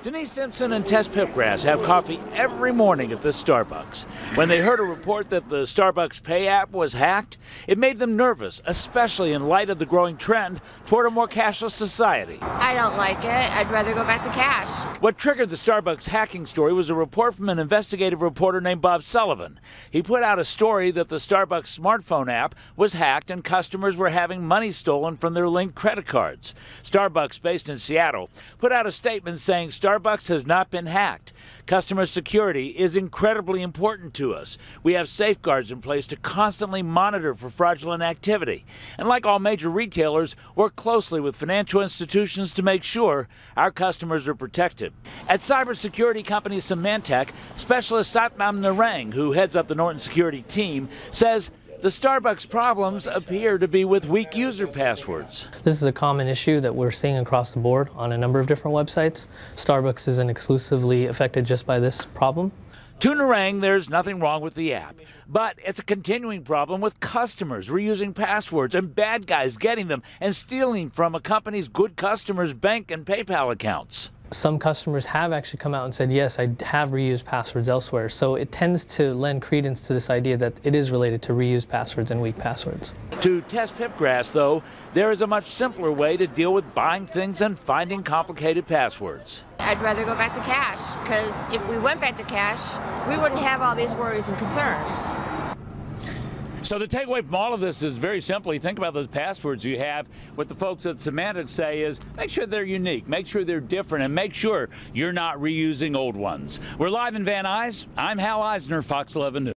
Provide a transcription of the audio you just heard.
Denise Simpson and Tess Pipgras have coffee every morning at this Starbucks. When they heard a report that the Starbucks Pay app was hacked, it made them nervous, especially in light of the growing trend toward a more cashless society. I don't like it. I'd rather go back to cash. What triggered the Starbucks hacking story was a report from an investigative reporter named Bob Sullivan. He put out a story that the Starbucks smartphone app was hacked and customers were having money stolen from their linked credit cards. Starbucks, based in Seattle, put out a statement saying Starbucks has not been hacked. Customer security is incredibly important to us. We have safeguards in place to constantly monitor for fraudulent activity. And like all major retailers, work closely with financial institutions to make sure our customers are protected. At cybersecurity company Symantec, specialist Satnam Narang, who heads up the Norton security team, says the Starbucks problems appear to be with weak user passwords. This is a common issue that we're seeing across the board on a number of different websites. Starbucks isn't exclusively affected just by this problem. To Narang, there's nothing wrong with the app, but it's a continuing problem with customers reusing passwords and bad guys getting them and stealing from a company's good customers' bank and PayPal accounts. Some customers have actually come out and said, yes, I have reused passwords elsewhere. So it tends to lend credence to this idea that it is related to reused passwords and weak passwords. To Tess Pipgras, though, there is a much simpler way to deal with buying things and finding complicated passwords. I'd rather go back to cash, because if we went back to cash, we wouldn't have all these worries and concerns. So the takeaway from all of this is very simply, think about those passwords you have. What the folks at Symantec say is make sure they're unique, make sure they're different, and make sure you're not reusing old ones. We're live in Van Nuys. I'm Hal Eisner, Fox 11 News.